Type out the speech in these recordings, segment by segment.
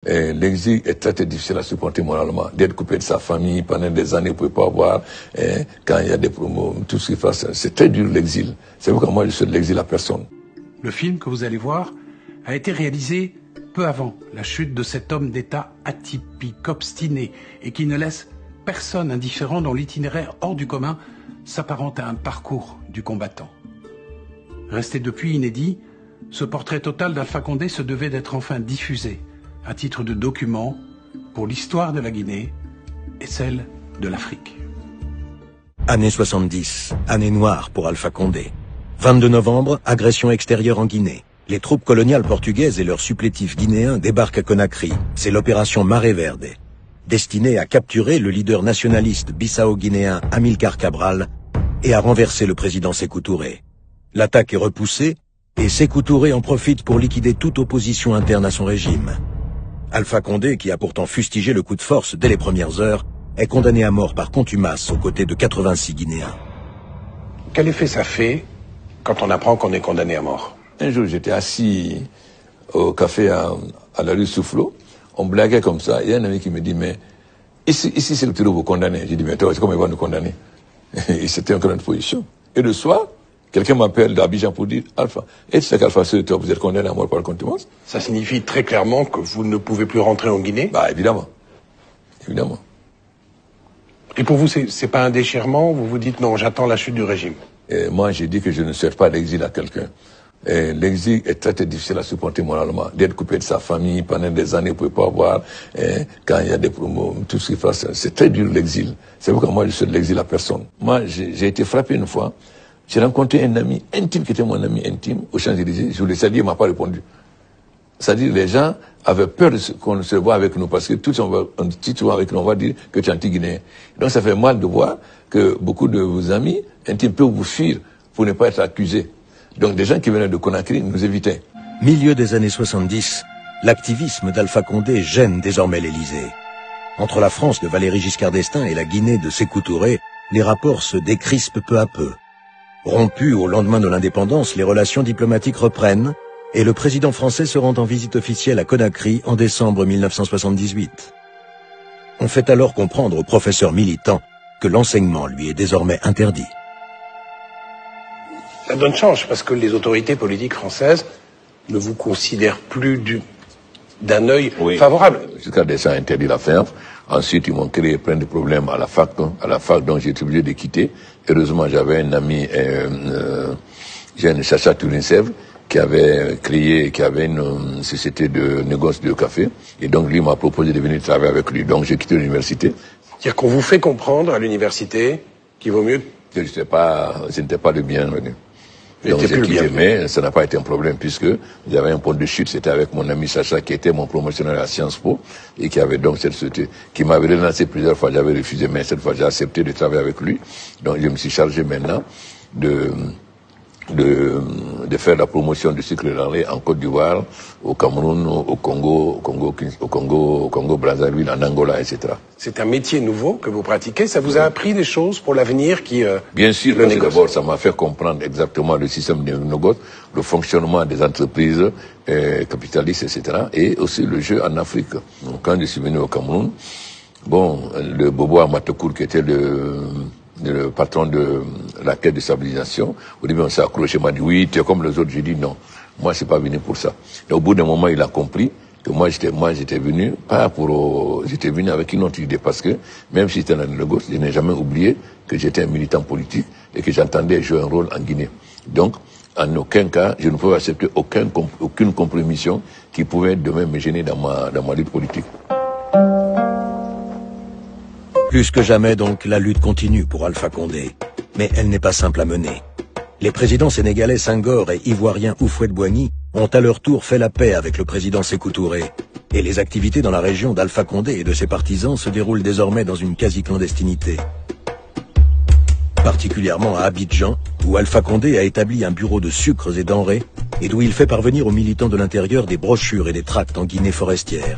L'exil est très difficile à supporter moralement. D'être coupé de sa famille pendant des années, vous ne pouvez pas voir quand il y a des promos, tout ce qui se passe. C'est très dur l'exil. C'est pourquoi moi je souhaite l'exil à personne. Le film que vous allez voir a été réalisé peu avant la chute de cet homme d'État atypique, obstiné et qui ne laisse personne indifférent, dont l'itinéraire hors du commun s'apparente à un parcours du combattant. Resté depuis inédit, ce portrait total d'Alpha Condé se devait d'être enfin diffusé à titre de document pour l'histoire de la Guinée et celle de l'Afrique. Année 70, année noire pour Alpha Condé. 22 novembre, agression extérieure en Guinée. Les troupes coloniales portugaises et leurs supplétifs guinéens débarquent à Conakry. C'est l'opération Maré Verde, destinée à capturer le leader nationaliste bissau-guinéen Amilcar Cabral et à renverser le président Sékou Touré. L'attaque est repoussée et Sékou Touré en profite pour liquider toute opposition interne à son régime. Alpha Condé, qui a pourtant fustigé le coup de force dès les premières heures, est condamné à mort par contumace aux côtés de 86 Guinéens. Quel effet ça fait quand on apprend qu'on est condamné à mort? Un jour, j'étais assis au café à la rue Soufflot. On blaguait comme ça. Il y a un ami qui me dit, mais ici c'est le bureau vous condamner. J'ai dit, mais toi, comment il va nous condamner? Et c'était encore une position. Et le soir, quelqu'un m'appelle d'Abidjan pour dire, Alpha, et tu sais qu'Alpha, vous êtes condamné à mort par contumace? Ça signifie très clairement que vous ne pouvez plus rentrer en Guinée? Bah, évidemment. Évidemment. Et pour vous, c'est pas un déchirement? Vous vous dites, non, j'attends la chute du régime? Et moi, j'ai dit que je ne souhaite pas l'exil à quelqu'un. L'exil est très difficile à supporter moralement. D'être coupé de sa famille pendant des années, vous ne pouvez pas voir quand il y a des promos, tout ce qui se passe. C'est très dur l'exil. C'est pourquoi moi, je souhaite l'exil à personne. Moi, j'ai été frappé une fois. J'ai rencontré un ami intime qui était mon ami intime au Champs-Élysées. Je lui ai dit, il m'a pas répondu. C'est-à-dire, les gens avaient peur qu'on se voit avec nous parce que tout souvent avec nous, on va dire que tu es anti-guinéen. Donc ça fait mal de voir que beaucoup de vos amis intimes peuvent vous fuir pour ne pas être accusés. Donc des gens qui venaient de Conakry nous évitaient. Milieu des années 70, l'activisme d'Alpha Condé gêne désormais l'Élysée. Entre la France de Valéry Giscard d'Estaing et la Guinée de Sékou Touré, les rapports se décrispent peu à peu. Rompus au lendemain de l'indépendance, les relations diplomatiques reprennent et le président français se rend en visite officielle à Conakry en décembre 1978. On fait alors comprendre au professeur militant que l'enseignement lui est désormais interdit. Ça donne change parce que les autorités politiques françaises ne vous considèrent plus d'un œil favorable. Giscard d'Estaing a interdit l'affaire. Ensuite, ils m'ont créé plein de problèmes à la fac, donc j'ai été obligé de quitter. Heureusement, j'avais un ami, Chacha Tourin-Sèvres, qui avait une société de négoce de café. Et donc, lui m'a proposé de venir travailler avec lui. Donc, j'ai quitté l'université. C'est-à-dire qu'on vous fait comprendre à l'université qu'il vaut mieux que je n'étais pas le bienvenu. Donc j'ai quitté, mais ça n'a pas été un problème puisque j'avais un point de chute, c'était avec mon ami Sacha qui était mon promotionnaire à Sciences Po et qui avait donc cette société, qui m'avait relancé plusieurs fois, j'avais refusé, mais cette fois j'ai accepté de travailler avec lui. Donc je me suis chargé maintenant de faire la promotion du cycle d'année en Côte d'Ivoire, au Cameroun, au Congo Brazzaville, en Angola, etc. C'est un métier nouveau que vous pratiquez. Ça vous a appris des choses pour l'avenir qui Bien sûr, d'abord, ça m'a fait comprendre exactement le système de négoce, le fonctionnement des entreprises capitalistes, etc. Et aussi le jeu en Afrique. Donc, quand je suis venu au Cameroun, le Bobo Amatokour, qui était le patron de la caisse de stabilisation, au début on s'est accroché, il m'a dit oui, tu es comme les autres. J'ai dit non, moi je suis pas venu pour ça. Et au bout d'un moment il a compris que moi j'étais venu j'étais venu avec une autre idée parce que même si j'étais dans le négoce, je n'ai jamais oublié que j'étais un militant politique et que j'entendais jouer un rôle en Guinée. Donc en aucun cas je ne pouvais accepter aucune compromission qui pouvait demain me gêner dans ma lutte politique. Plus que jamais donc, la lutte continue pour Alpha Condé. Mais elle n'est pas simple à mener. Les présidents sénégalais Senghor et ivoiriens Houphouët-Boigny ont à leur tour fait la paix avec le président Sékou Touré. Et les activités dans la région d'Alpha Condé et de ses partisans se déroulent désormais dans une quasi-clandestinité. Particulièrement à Abidjan, où Alpha Condé a établi un bureau de sucres et denrées et d'où il fait parvenir aux militants de l'intérieur des brochures et des tracts en Guinée forestière.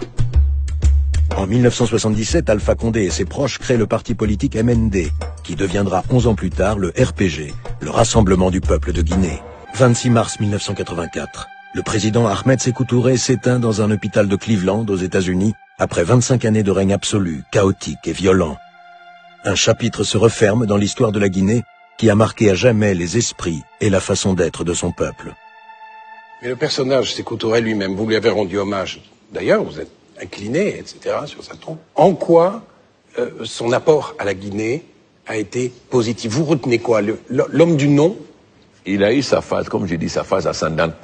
En 1977, Alpha Condé et ses proches créent le parti politique MND, qui deviendra 11 ans plus tard le RPG, le Rassemblement du peuple de Guinée. 26 mars 1984. le président Ahmed Sékou Touré s'éteint dans un hôpital de Cleveland, aux États-Unis, après 25 années de règne absolu, chaotique et violent. Un chapitre se referme dans l'histoire de la Guinée qui a marqué à jamais les esprits et la façon d'être de son peuple. Mais le personnage Sékou Touré lui-même, vous lui avez rendu hommage. D'ailleurs, vous êtes incliné, etc., sur sa tombe. En quoi son apport à la Guinée a été positif? Vous retenez quoi? L'homme du nom? Il a eu sa phase, comme je dis, sa phase ascendante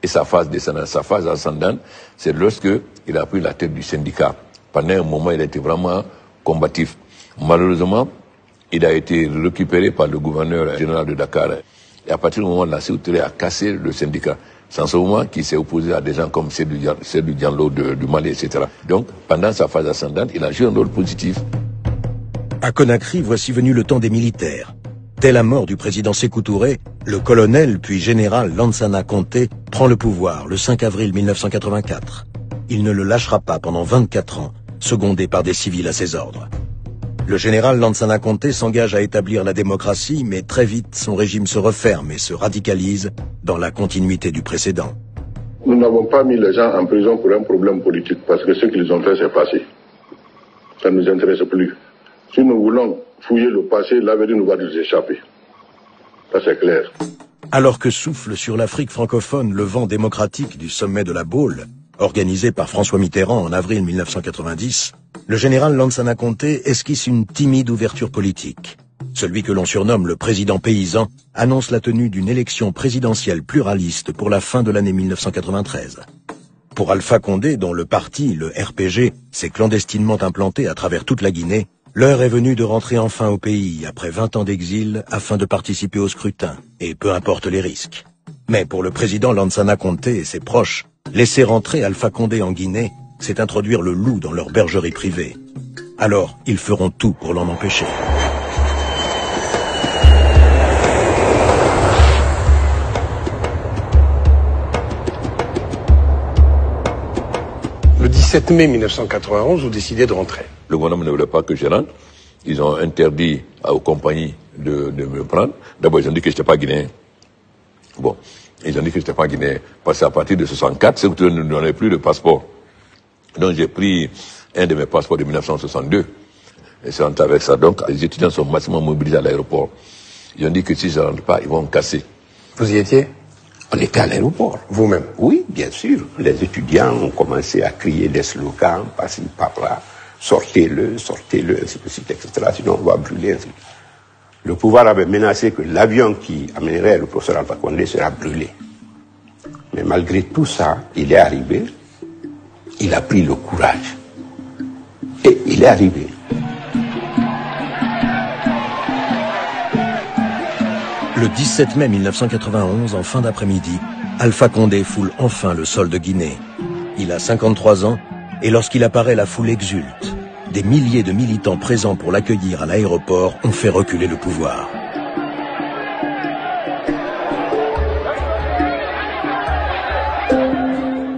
et sa phase descendante. Sa phase ascendante, c'est lorsque il a pris la tête du syndicat. Pendant un moment, il a été vraiment combatif. Malheureusement, il a été récupéré par le gouverneur général de Dakar. Et à partir du moment où la Sékou Touré a cassé le syndicat, c'est en ce moment qu'il s'est opposé à des gens comme Seydou Diallo du Mali, etc. Donc, pendant sa phase ascendante, il a joué un rôle positif. À Conakry, voici venu le temps des militaires. Dès la mort du président Sékou Touré, le colonel puis général Lansana Conté prend le pouvoir le 5 avril 1984. Il ne le lâchera pas pendant 24 ans, secondé par des civils à ses ordres. Le général Lansana Conté s'engage à établir la démocratie, mais très vite, son régime se referme et se radicalise dans la continuité du précédent. Nous n'avons pas mis les gens en prison pour un problème politique, parce que ce qu'ils ont fait, c'est passé. Ça ne nous intéresse plus. Si nous voulons fouiller le passé, l'avenir nous va nous échapper. Ça, c'est clair. Alors que souffle sur l'Afrique francophone le vent démocratique du sommet de la Baule, organisé par François Mitterrand en avril 1990, le général Lansana Conté esquisse une timide ouverture politique. Celui que l'on surnomme le président paysan annonce la tenue d'une élection présidentielle pluraliste pour la fin de l'année 1993. Pour Alpha Condé, dont le parti, le RPG, s'est clandestinement implanté à travers toute la Guinée, l'heure est venue de rentrer enfin au pays après 20 ans d'exil afin de participer au scrutin, et peu importe les risques. Mais pour le président Lansana Conté et ses proches, laisser rentrer Alpha Condé en Guinée, c'est introduire le loup dans leur bergerie privée. Alors, ils feront tout pour l'en empêcher. Le 17 mai 1991, vous décidez de rentrer. Le gouvernement ne voulait pas que je rentre. Ils ont interdit aux compagnies de me prendre. D'abord, ils ont dit que je n'étais pas guinéen. Bon, ils ont dit que je n'étais pas guinéen. Parce qu'à partir de 64, Sékou Touré ne donnait plus de passeport. Donc j'ai pris un de mes passeports de 1962. Et c'est rentré avec ça. Donc les étudiants sont massivement mobilisés à l'aéroport. Ils ont dit que si je ne rentre pas, ils vont me casser. Vous y étiez? On était à l'aéroport. Vous-même? Oui, bien sûr. Les étudiants ont commencé à crier des slogans, par-ci, par-là. Sortez-le, ainsi de suite, etc. Sinon, on va brûler, ainsi de suite. Le pouvoir avait menacé que l'avion qui amènerait le professeur Alpha Condé sera brûlé. Mais malgré tout ça, il est arrivé. Il a pris le courage. Et il est arrivé. Le 17 mai 1991, en fin d'après-midi, Alpha Condé foule enfin le sol de Guinée. Il a 53 ans et lorsqu'il apparaît, la foule exulte. Des milliers de militants présents pour l'accueillir à l'aéroport ont fait reculer le pouvoir.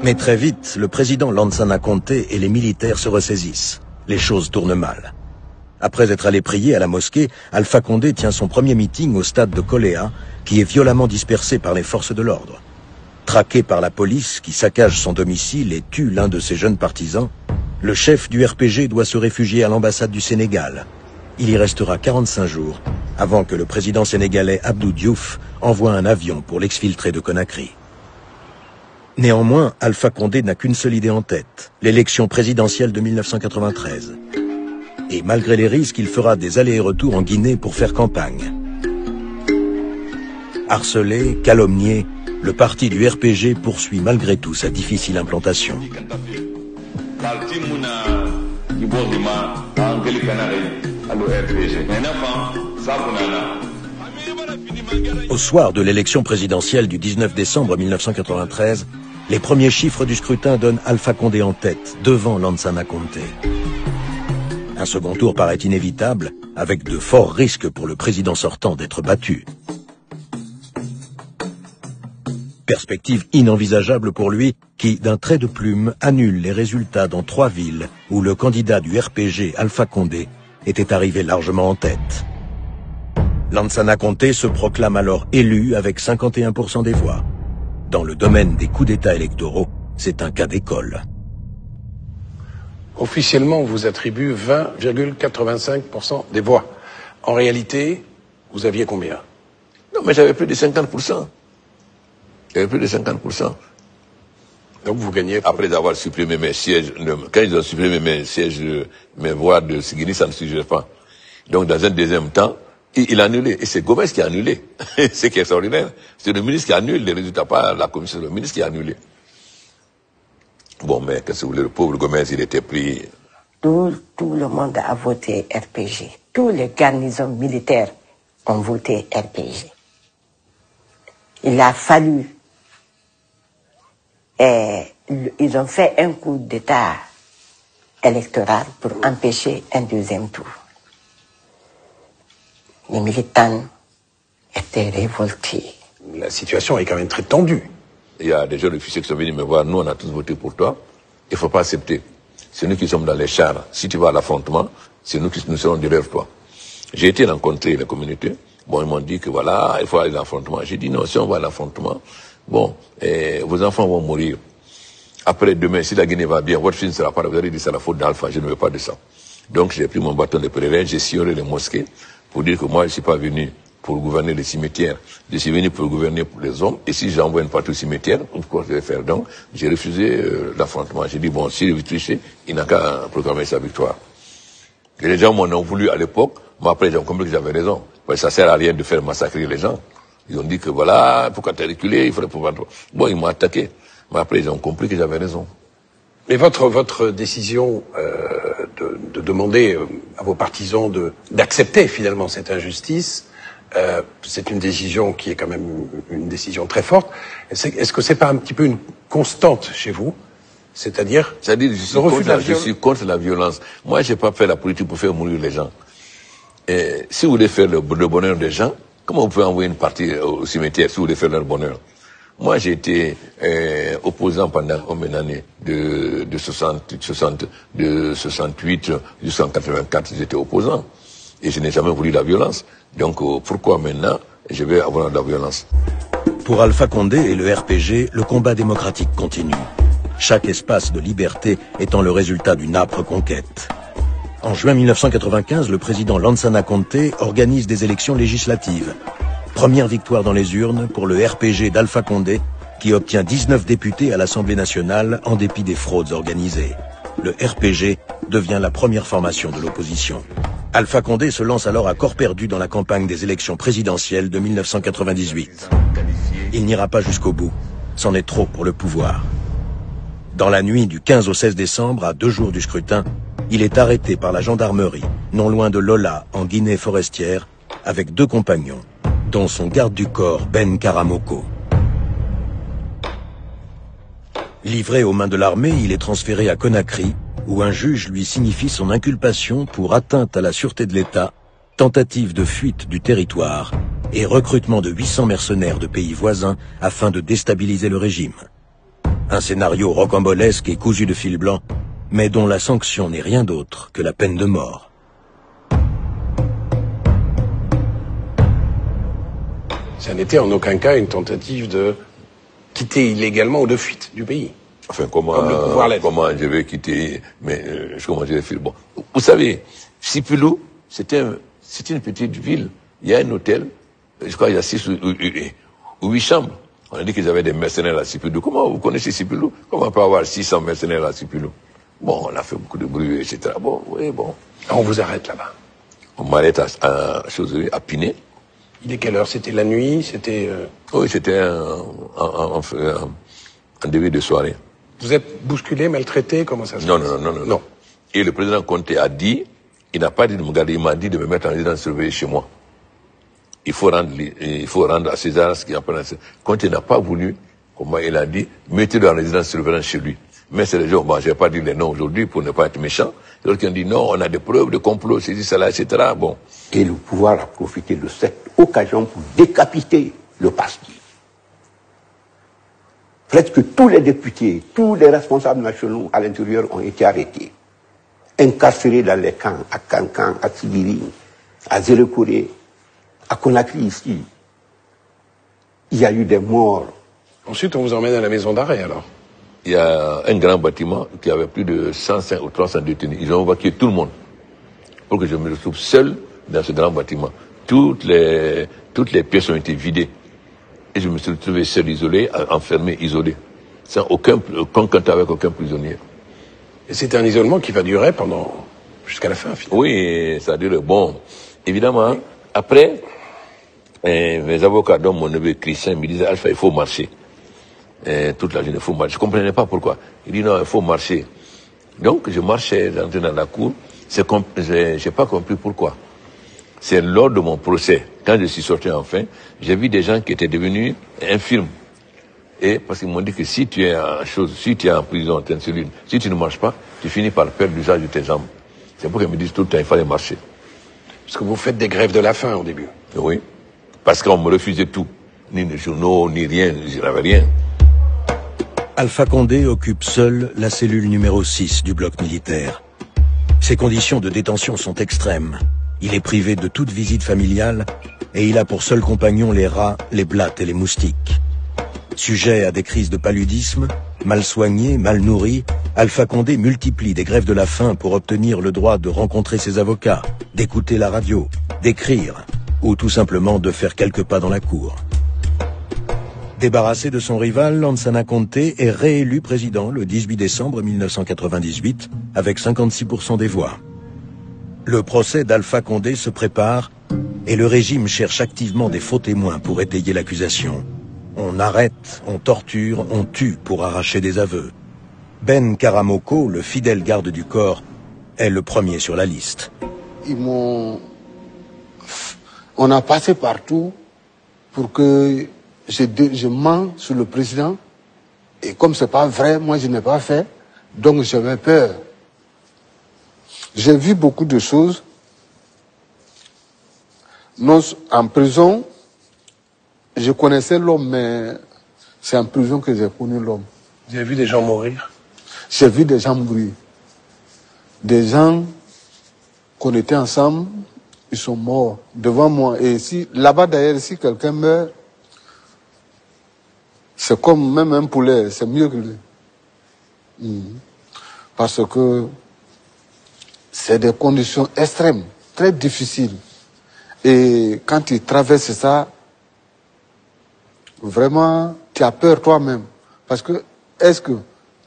Mais très vite, le président Lansana Conté et les militaires se ressaisissent. Les choses tournent mal. Après être allé prier à la mosquée, Alpha Condé tient son premier meeting au stade de Koléa, qui est violemment dispersé par les forces de l'ordre. Traqué par la police qui saccage son domicile et tue l'un de ses jeunes partisans, le chef du RPG doit se réfugier à l'ambassade du Sénégal. Il y restera 45 jours avant que le président sénégalais Abdou Diouf envoie un avion pour l'exfiltrer de Conakry. Néanmoins, Alpha Condé n'a qu'une seule idée en tête, l'élection présidentielle de 1993. Et malgré les risques, il fera des allers et retours en Guinée pour faire campagne. Harcelé, calomnié, le parti du RPG poursuit malgré tout sa difficile implantation. Au soir de l'élection présidentielle du 19 décembre 1993, les premiers chiffres du scrutin donnent Alpha Condé en tête, devant Lansana Conté. Un second tour paraît inévitable, avec de forts risques pour le président sortant d'être battu. Perspective inenvisageable pour lui, qui, d'un trait de plume, annule les résultats dans 3 villes où le candidat du RPG, Alpha Condé, était arrivé largement en tête. Lansana Conté se proclame alors élu avec 51% des voix. Dans le domaine des coups d'État électoraux, c'est un cas d'école. Officiellement, on vous attribue 20,85% des voix. En réalité, vous aviez combien? Non, mais j'avais plus de 50%. J'avais plus de 50%. Donc vous gagnez... Après avoir supprimé mes sièges, quand ils ont supprimé mes sièges, mes voix de Sigini, ça ne suffisait pas. Donc dans un deuxième temps, il a annulé. Et c'est Gomez qui a annulé. C'est qui est extraordinaire. C'est le ministre qui annule les résultats, pas la commission, c'est le ministre qui a annulé. Bon, mais qu'est-ce que vous voulez, le pauvre Gomez, il était pris... Tout le monde a voté RPG. Tous les garnisons militaires ont voté RPG. Il a fallu... ils ont fait un coup d'État électoral pour empêcher un deuxième tour. Les militants étaient révoltés. La situation est quand même très tendue. Il y a des jeunes officiers qui sont venus me voir, nous on a tous voté pour toi, il ne faut pas accepter. C'est nous qui sommes dans les chars. Si tu vas à l'affrontement, c'est nous qui nous serons derrière toi. J'ai été rencontrer la communauté. Bon, ils m'ont dit que voilà, il faut aller à l'affrontement. J'ai dit non, si on va à l'affrontement, bon, vos enfants vont mourir. Après demain, si la Guinée va bien, votre fils ne sera pas là. Vous allez dire c'est la faute d'Alpha, je ne veux pas de ça. Donc j'ai pris mon bâton de pèlerin, j'ai sillonné les mosquées pour dire que moi je ne suis pas venu pour gouverner les cimetières. Je suis venu pour gouverner pour les hommes. Et si j'envoie une partie au cimetière, pourquoi je vais faire? Donc, j'ai refusé l'affrontement. J'ai dit, bon, s'il veut tricher, il n'a qu'à proclamer sa victoire. Et les gens m'en ont voulu à l'époque, mais après, ils ont compris que j'avais raison. Parce que ça sert à rien de faire massacrer les gens. Ils ont dit que voilà, pourquoi t'as reculé, il faudrait pouvoir... Bon, ils m'ont attaqué. Mais après, ils ont compris que j'avais raison. Mais votre décision de demander à vos partisans d'accepter finalement cette injustice, c'est une décision qui est quand même une décision très forte. Est-ce que c'est pas un petit peu une constante chez vous? C'est-à-dire je suis contre la violence. Moi, j'ai pas fait la politique pour faire mourir les gens. Et si vous voulez faire le bonheur des gens, comment vous pouvez envoyer une partie au cimetière si vous voulez faire leur bonheur? Moi, j'ai été opposant pendant combien d'années de 68 jusqu'en 84, j'étais opposant. Et je n'ai jamais voulu la violence. Donc pourquoi maintenant je vais avoir de la violence? Pour Alpha Condé et le RPG, le combat démocratique continue. Chaque espace de liberté étant le résultat d'une âpre conquête. En juin 1995, le président Lansana Conté organise des élections législatives. Première victoire dans les urnes pour le RPG d'Alpha Condé, qui obtient 19 députés à l'Assemblée nationale en dépit des fraudes organisées. Le RPG devient la première formation de l'opposition. Alpha Condé se lance alors à corps perdu dans la campagne des élections présidentielles de 1998. Il n'ira pas jusqu'au bout. C'en est trop pour le pouvoir. Dans la nuit du 15 au 16 décembre, à 2 jours du scrutin, il est arrêté par la gendarmerie, non loin de Lola, en Guinée forestière, avec 2 compagnons, dont son garde du corps, Ben Karamoko. Livré aux mains de l'armée, il est transféré à Conakry, où un juge lui signifie son inculpation pour atteinte à la sûreté de l'État, tentative de fuite du territoire et recrutement de 800 mercenaires de pays voisins afin de déstabiliser le régime. Un scénario rocambolesque et cousu de fil blanc, mais dont la sanction n'est rien d'autre que la peine de mort. Ça n'était en aucun cas une tentative de quitter illégalement ou de fuite du pays. Enfin, comment je vais quitter, comment je vais faire? Bon, vous savez, Sipilou, c'est une petite ville. Il y a un hôtel, je crois qu'il y a 6 ou 8 chambres. On a dit qu'ils avaient des mercenaires à Sipilou. Comment vous connaissez Sipilou? Comment on peut avoir 600 mercenaires à Sipilou? Bon, on a fait beaucoup de bruit, etc. Bon, oui, bon. On vous arrête là-bas. On m'arrête à Pinet. Il est quelle heure? C'était la nuit? C'était... Oui, c'était en début de soirée. Vous êtes bousculé, maltraité? Comment ça se passe? Non. Et le président Conté a dit, il n'a pas dit de me garder, il m'a dit de me mettre en résidence surveillée chez moi. Il faut rendre à César ce qu'il appelle à César. Conté n'a pas voulu, comment il a dit, mettez-le en résidence surveillée chez lui. Mais c'est les gens, bon, je vais pas dire les noms aujourd'hui pour ne pas être méchant. D'autres qui ont dit non, on a des preuves de complot, c'est dit cela, etc. Bon. Et le pouvoir a profité de cette occasion pour décapiter le parti. Presque tous les députés, tous les responsables nationaux à l'intérieur ont été arrêtés, incarcérés dans les camps, à Kankan, à Tigiri, à Zérekoré, à Conakry ici. Il y a eu des morts Ensuite, on vous emmène à la maison d'arrêt, alors. Il y a un grand bâtiment qui avait plus de 105 ou 300 détenus. Ils ont évacué tout le monde pour que je me retrouve seul dans ce grand bâtiment. Toutes les pièces ont été vidées. Et je me suis retrouvé seul, isolé, enfermé, isolé. Sans aucun contact avec aucun prisonnier. Et c'est un isolement qui va durer jusqu'à la fin, finalement. Oui, ça dure. Bon, évidemment, après, mes avocats, dont mon neveu Christian, me disaient, Alpha, il faut marcher. Toute la journée, il faut marcher. Je comprenais pas pourquoi. Il dit non, il faut marcher. Donc, je marchais, j'entrais dans la cour. J'ai pas compris pourquoi. C'est lors de mon procès, quand je suis sorti enfin, j'ai vu des gens qui étaient devenus infirmes. Et parce qu'ils m'ont dit que si tu es en prison, tu es en cellule, si tu ne marches pas, tu finis par perdre l'usage de tes jambes. C'est pour qu'ils me disent tout le temps, il fallait marcher. Parce que vous faites des grèves de la faim au début. Oui. Parce qu'on me refusait tout. Ni les journaux, ni rien, je n'avais rien. Alpha Condé occupe seul la cellule numéro 6 du bloc militaire. Ses conditions de détention sont extrêmes. Il est privé de toute visite familiale et il a pour seul compagnon les rats, les blattes et les moustiques. Sujet à des crises de paludisme, mal soigné, mal nourri, Alpha Condé multiplie des grèves de la faim pour obtenir le droit de rencontrer ses avocats, d'écouter la radio, d'écrire ou tout simplement de faire quelques pas dans la cour. Débarrassé de son rival, Lansana Conté est réélu président le 18 décembre 1998 avec 56% des voix. Le procès d'Alpha Condé se prépare et le régime cherche activement des faux témoins pour étayer l'accusation. On arrête, on torture, on tue pour arracher des aveux. Ben Karamoko, le fidèle garde du corps, est le premier sur la liste. On a passé partout pour que je mens sur le président. Et comme c'est pas vrai, moi je n'ai pas fait. Donc j'avais peur. J'ai vu beaucoup de choses. En prison, je connaissais l'homme, mais c'est en prison que j'ai connu l'homme. Vous avez vu des gens mourir? J'ai vu des gens mourir. Des gens qu'on était ensemble, ils sont morts devant moi. Et si là-bas d'ailleurs, si quelqu'un meurt, c'est comme même un poulet, c'est mieux que lui. Parce que c'est des conditions extrêmes, très difficiles. Et quand tu traverses ça, vraiment, tu as peur toi-même. Parce que, est-ce que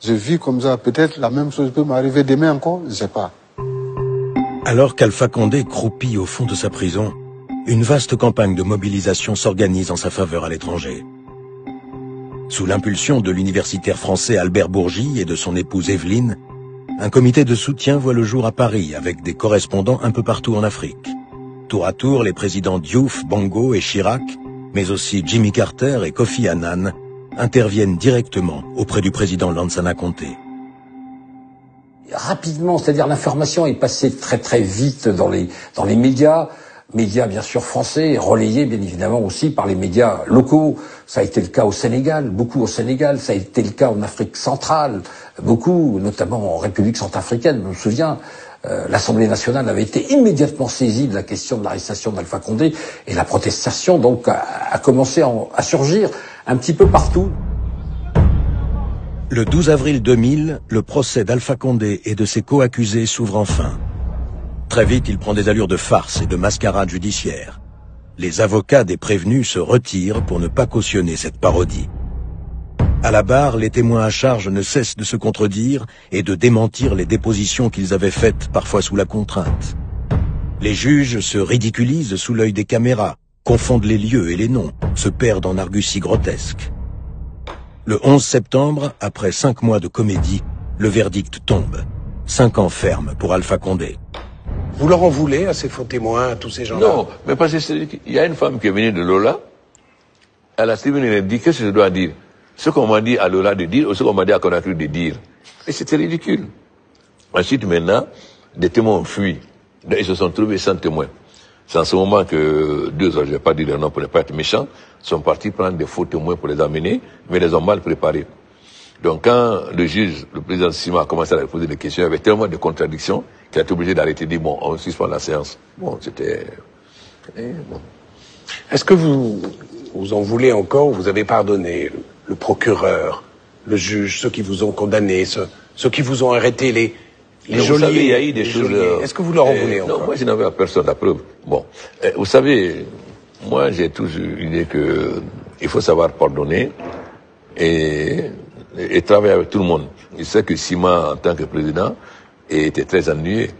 je vis comme ça, peut-être la même chose peut m'arriver demain encore, je ne sais pas. Alors qu'Alpha Condé croupit au fond de sa prison, une vaste campagne de mobilisation s'organise en sa faveur à l'étranger. Sous l'impulsion de l'universitaire français Albert Bourgi et de son épouse Evelyne, un comité de soutien voit le jour à Paris avec des correspondants un peu partout en Afrique. Tour à tour, les présidents Diouf, Bongo et Chirac, mais aussi Jimmy Carter et Kofi Annan, interviennent directement auprès du président Lansana Conté. Rapidement, c'est-à-dire l'information est passée très très vite dans les médias bien sûr français, relayés bien évidemment aussi par les médias locaux. Ça a été le cas au Sénégal, beaucoup au Sénégal, ça a été le cas en Afrique centrale, beaucoup, notamment en République centrafricaine, je me souviens. L'Assemblée nationale avait été immédiatement saisie de la question de l'arrestation d'Alpha Condé et la protestation donc a commencé à surgir un petit peu partout. Le 12 avril 2000, le procès d'Alpha Condé et de ses co-accusés s'ouvre enfin. Très vite, il prend des allures de farce et de mascarade judiciaire. Les avocats des prévenus se retirent pour ne pas cautionner cette parodie. À la barre, les témoins à charge ne cessent de se contredire et de démentir les dépositions qu'ils avaient faites, parfois sous la contrainte. Les juges se ridiculisent sous l'œil des caméras, confondent les lieux et les noms, se perdent en arguties grotesques. Le 11 septembre, après 5 mois de comédie, le verdict tombe. 5 ans ferme pour Alpha Condé. Vous leur en voulez à ces faux témoins, à tous ces gens-là? Non, mais parce qu'il y a une femme qui est venue de Lola, elle a suivi, elle a dit, qu'est-ce que je dois dire? Ce qu'on m'a dit à Lola de dire, ou ce qu'on m'a dit à Conakry de dire. Et c'était ridicule. Ensuite, maintenant, des témoins ont fui. Ils se sont trouvés sans témoins. C'est en ce moment que 2 autres, je ne vais pas dire leur nom pour ne pas être méchant, sont partis prendre des faux témoins pour les amener, mais les ont mal préparés. Donc quand le juge, le président Sima a commencé à leur poser des questions, il y avait tellement de contradictions qu'il a été obligé d'arrêter de dire, bon, on suspend la séance. Bon, c'était... Bon. Est-ce que vous en voulez encore ou vous avez pardonné? le procureur, le juge, ceux qui vous ont condamné, ceux qui vous ont arrêté, les geôliers. Vous savez, il y a eu des choses... Est-ce que vous leur en voulez encore? Non, moi je n'avais à personne la preuve. Bon, vous savez, moi j'ai toujours l'idée que il faut savoir pardonner et travailler avec tout le monde. Je sais que Sima, en tant que président, était très ennuyé.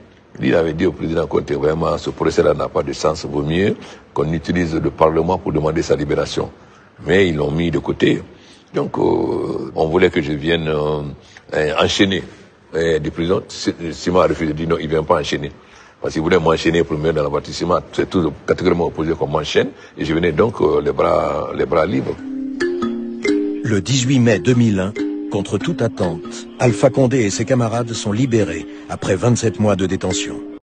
Il avait dit au président Conté, vraiment, ce procès-là n'a pas de sens, vaut mieux qu'on utilise le Parlement pour demander sa libération. Mais ils l'ont mis de côté. Donc, on voulait que je vienne enchaîner des prisons. Sima a refusé, dit non, il ne vient pas enchaîner. Parce qu'il voulait m'enchaîner pour me mettre dans la partie Sima. C'est tout catégoriquement opposé qu'on m'enchaîne. Et je venais donc les bras libres. Le 18 mai 2001, contre toute attente, Alpha Condé et ses camarades sont libérés après 27 mois de détention.